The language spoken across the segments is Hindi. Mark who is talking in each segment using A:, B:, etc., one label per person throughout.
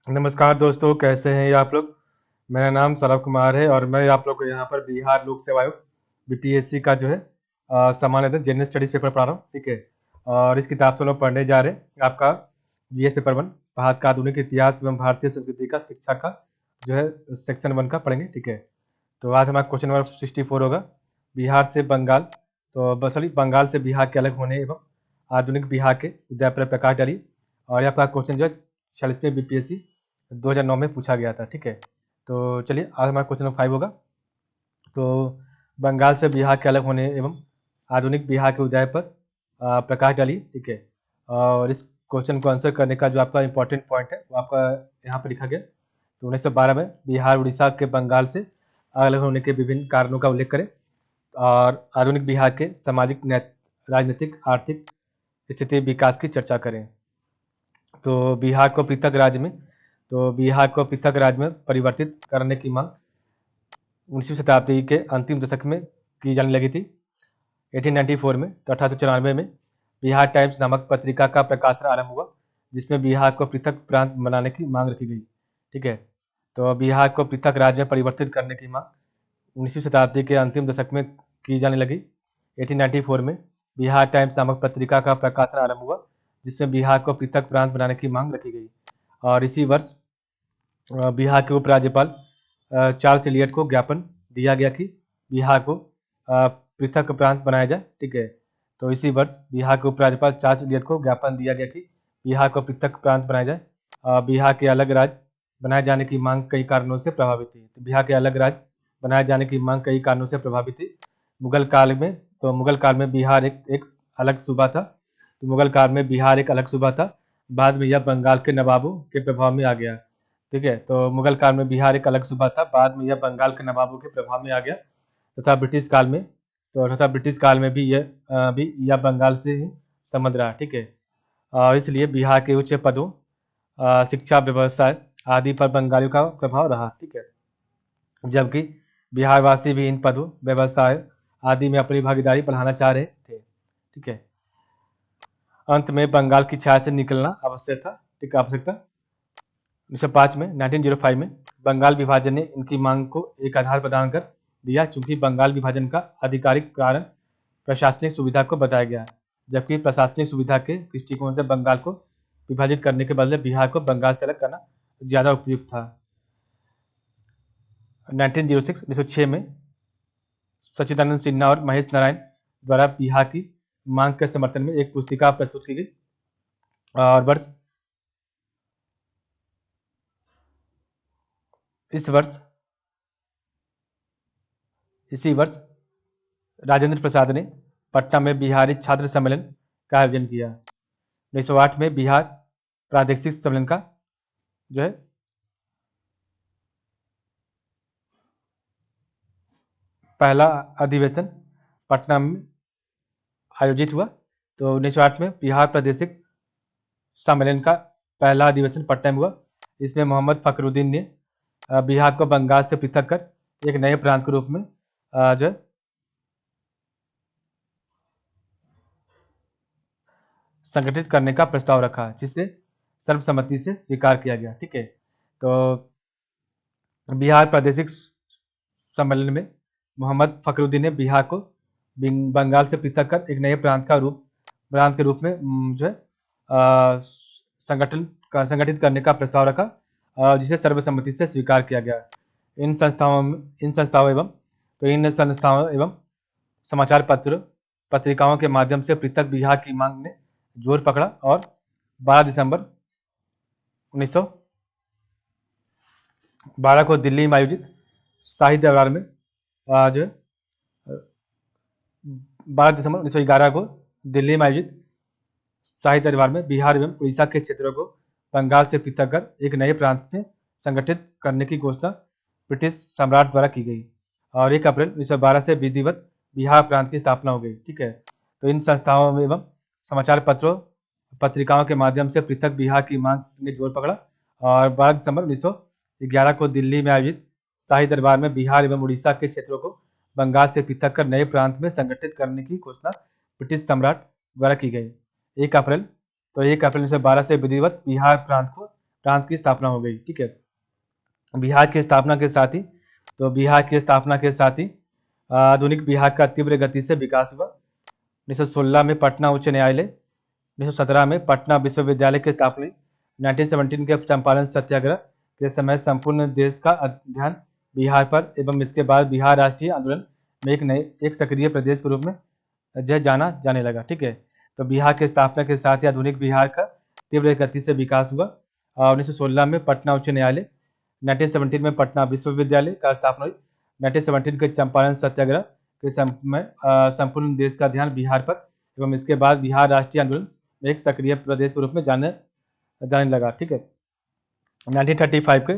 A: नमस्कार दोस्तों, कैसे हैं ये आप लोग? मेरा नाम सौरभ कुमार है और मैं आप लोग को यहाँ पर बिहार लोक सेवा आयोग बीपीएससी का जो है सामान्यतः जनरल स्टडीज पेपर पढ़ा रहा हूँ, ठीक है। और इस किताब से हम लोग पढ़ने जा रहे हैं आपका जीएस पेपर 1, भारत का आधुनिक इतिहास एवं भारतीय संस्कृति का शिक्षा का जो है सेक्शन 1 का पढ़ेंगे, ठीक है। तो आज हमारा क्वेश्चन नंबर 64 होगा, बिहार से बंगाल। तो सॉरी, बंगाल से बिहार के अलग होने एवं आधुनिक बिहार के उदय पर प्रकाश डालिए। और ये आपका क्वेश्चन जो है 46वें बीपीएससी 2009 में पूछा गया था, ठीक है। तो चलिए आज हमारा क्वेश्चन नंबर 5 होगा। तो बंगाल से बिहार के अलग होने एवं आधुनिक बिहार के उदय पर प्रकाश डालिए, ठीक है। और इस क्वेश्चन को आंसर करने का जो आपका इंपॉर्टेंट पॉइंट है वो आपका यहाँ पर लिखा गया। तो 1912 में बिहार उड़ीसा के बंगाल से अलग होने के विभिन्न कारणों का उल्लेख करें और आधुनिक बिहार के सामाजिक, राजनीतिक, आर्थिक स्थिति विकास की चर्चा करें। तो बिहार को पृथक राज्य में परिवर्तित करने की मांग 19वीं शताब्दी के अंतिम दशक में की जाने लगी थी, 1894 में। तो 1894 में बिहार टाइम्स नामक पत्रिका का प्रकाशन आरंभ हुआ, जिसमें बिहार को पृथक प्रांत बनाने की मांग रखी गई, ठीक है। तो बिहार को पृथक राज्य में परिवर्तित करने की मांग 19वीं शताब्दी के अंतिम दशक में की जाने लगी, 1894 में बिहार टाइम्स नामक पत्रिका का प्रकाशन आरंभ हुआ, जिसमें बिहार को पृथक प्रांत बनाने की मांग रखी गई। और इसी वर्ष बिहार के उपराज्यपाल चार्ल्स एलियट को ज्ञापन दिया गया कि बिहार को पृथक प्रांत बनाया जाए, ठीक है। तो इसी वर्ष बिहार के उपराज्यपाल चार्ल्स एलियट को ज्ञापन दिया गया कि बिहार को पृथक प्रांत बनाया जाए। बिहार के अलग राज्य बनाए जाने की मांग कई कारणों से प्रभावित थी। तो बिहार के अलग राज्य बनाए जाने की मांग कई कारणों से प्रभावित थी। मुगल काल में बिहार एक अलग सूबा था। तो मुगल काल में बिहार एक अलग सूबा था। बाद में यह बंगाल के नवाबों के प्रभाव में आ गया, ठीक है। तो मुगल काल में बिहार एक अलग सूबा था, बाद में यह बंगाल के नवाबों के प्रभाव में आ गया। तथा ब्रिटिश काल में भी यह बंगाल से ही संबंध रहा, ठीक है। इसलिए बिहार के उच्च पदों, शिक्षा, व्यवसाय आदि पर बंगालियों का प्रभाव रहा, ठीक है। जबकि बिहारवासी भी इन पदों, व्यवसाय आदि में अपनी भागीदारी बढ़ाना चाह रहे थे, ठीक है। अंत में बंगाल की छाया से निकलना आवश्यक था, ठीक है, आवश्यकता। 1905 में बंगाल विभाजन ने इनकी मांग को एक आधार प्रदान कर दिया, चूंकि बंगाल विभाजन का आधिकारिक कारण प्रशासनिक सुविधा को बताया गया, जबकि प्रशासनिक सुविधा के दृष्टिकोण से बंगाल को विभाजित करने के बदले बिहार को बंगाल से अलग करना ज्यादा उपयुक्त था। 1906 में सच्चिदानंद सिन्हा और महेश नारायण द्वारा बिहार की मांग के समर्थन में एक पुस्तिका प्रस्तुत की गई। और इसी वर्ष राजेंद्र प्रसाद ने पटना में बिहारी छात्र सम्मेलन का आयोजन किया। 1908 में बिहार प्रादेशिक सम्मेलन का जो है पहला अधिवेशन पटना में आयोजित हुआ। तो 1908 में बिहार प्रादेशिक सम्मेलन का पहला अधिवेशन पटना में हुआ। इसमें मोहम्मद फखरुद्दीन ने बिहार को बंगाल से पृथक कर एक नए प्रांत के रूप में जो संगठित करने का प्रस्ताव रखा, जिसे सर्वसम्मति से स्वीकार किया गया, ठीक है। तो बिहार प्रादेशिक सम्मेलन में मोहम्मद फखरुद्दीन ने बिहार को बंगाल से पृथक कर एक नए प्रांत के रूप में जो है संगठित करने का प्रस्ताव रखा, जिसे सर्वसम्मति से स्वीकार किया गया। इन संस्थाओं एवं समाचार पत्रिकाओं के माध्यम से पृथक बिहार की मांग ने जोर पकड़ा और 12 दिसंबर 1912 को दिल्ली में आयोजित शाही दरबार में जो 12 दिसंबर 1911 को दिल्ली में आयोजित शाही दरबार में बिहार एवं उड़ीसा के क्षेत्रों को बंगाल से पृथक कर एक नए प्रांत में संगठित करने की घोषणा ब्रिटिश सम्राट द्वारा की गई और 1 अप्रैल 1912 से विधिवत बिहार प्रांत की स्थापना हो गई, ठीक है। तो इन संस्थाओं एवं समाचार पत्रिकाओं के माध्यम से पृथक बिहार की मांग ने जोर पकड़ा और 12 दिसंबर 1911 को दिल्ली में आयोजित शाही दरबार में बिहार एवं उड़ीसा के क्षेत्रों को बंगाल से पृथक कर नए प्रांत में संगठित करने की घोषणा ब्रिटिश सम्राट द्वारा की गई। 1 अप्रैल 1912 से विधिवत बिहार प्रांत को प्रांत की स्थापना हो गई। ठीक है, बिहार की स्थापना के साथ ही बिहार की स्थापना के साथ ही आधुनिक बिहार का तीव्र गति से विकास हुआ। 1916 में पटना उच्च न्यायालय, 1917 में पटना विश्वविद्यालय की स्थापना हुई। 1917 के चंपारण सत्याग्रह के समय संपूर्ण देश का ध्यान बिहार पर एवं इसके बाद बिहार राष्ट्रीय आंदोलन में एक सक्रिय प्रदेश के रूप में जाना जाने लगा। ठीक है, तो बिहार की स्थापना के साथ ही आधुनिक बिहार का तीव्र गति से विकास हुआ। 1916 में पटना उच्च न्यायालय, 1917 में पटना विश्वविद्यालय का स्थापना हुई। 1917 के चंपारण सत्याग्रह के समय संपूर्ण देश का ध्यान बिहार पर एवं इसके बाद बिहार राष्ट्रीय आंदोलन में एक सक्रिय प्रदेश के रूप में जाने लगा। ठीक है, 1935 के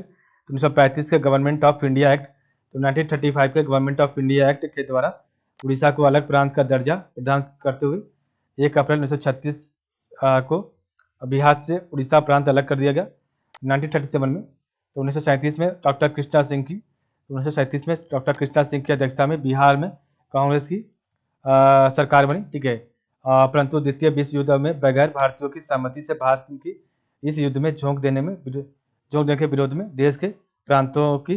A: 1935 के गवर्नमेंट ऑफ इंडिया एक्ट, तो 1935 के गवर्नमेंट ऑफ इंडिया एक्ट के द्वारा उड़ीसा को अलग प्रांत का दर्जा प्रदान करते हुए 1 अप्रैल 1936 को बिहार से उड़ीसा प्रांत अलग कर दिया गया। 1937 में, तो 1937 में डॉक्टर कृष्णा सिंह की 1937 में डॉक्टर कृष्णा सिंह की अध्यक्षता में बिहार में कांग्रेस की सरकार बनी। ठीक है, परंतु द्वितीय विश्व युद्ध में बगैर भारतीयों की सहमति से भारत की इस युद्ध में झोंक देने के विरोध में देश के प्रांतों की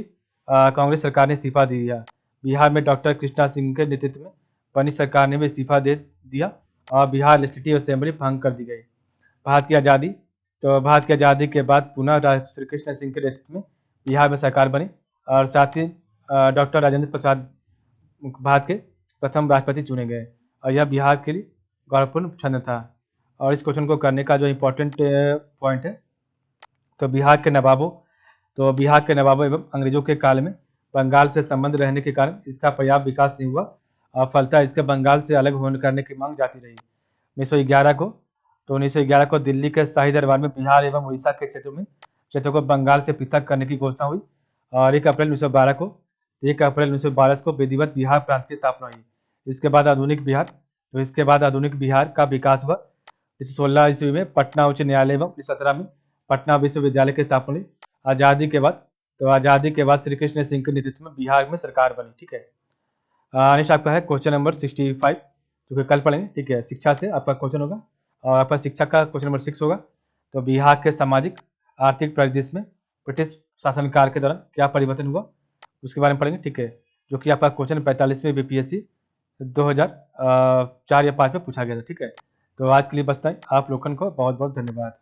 A: कांग्रेस सरकार ने इस्तीफा दे दिया। बिहार में डॉक्टर कृष्णा सिंह के नेतृत्व में बनी सरकार ने भी इस्तीफा दे दिया और बिहार लेजिस्लेटिव असेंबली भंग कर दी गई। भारत की आज़ादी के बाद पुनः श्री कृष्ण सिंह के नेतृत्व में बिहार में सरकार बनी और साथ ही डॉक्टर राजेंद्र प्रसाद भारत के प्रथम राष्ट्रपति चुने गए और यह बिहार के लिए गौरवपूर्ण क्षण था। और इस क्वेश्चन को करने का जो इम्पोर्टेंट पॉइंट है, तो बिहार के नवाबों एवं अंग्रेजों के काल में बंगाल से संबंध रहने के कारण इसका पर्याप्त विकास नहीं हुआ और फलतः इसके बंगाल से अलग होने करने की मांग जाती रही। 1911 को दिल्ली के शाही दरबार में बिहार एवं उड़ीसा के क्षेत्रों को बंगाल से पृथक करने की घोषणा हुई और 1 अप्रैल 1912 को विधिवत बिहार प्रांत की स्थापना हुई। इसके बाद आधुनिक बिहार का विकास हुआ। 1916 ईस्वी में पटना उच्च न्यायालय एवं 1917 में पटना विश्वविद्यालय की स्थापना हुई। आज़ादी के बाद श्री कृष्ण सिंह के नेतृत्व में बिहार में सरकार बनी। ठीक है, नेक्स्ट आपका है क्वेश्चन नंबर 65, जो कि कल पढ़ेंगे। ठीक है, शिक्षा से आपका क्वेश्चन होगा और आपका शिक्षा का क्वेश्चन नंबर 6 होगा। तो बिहार के सामाजिक आर्थिक परिदृश्य में ब्रिटिश शासनकाल के दौरान क्या परिवर्तन हुआ, उसके बारे में पढ़ेंगे। ठीक है, जो कि आपका क्वेश्चन 45वें बीपीएससी 2004 या 5 में पूछा गया था। ठीक है, तो आज के लिए बस इतना ही। आप लोगों को बहुत बहुत धन्यवाद।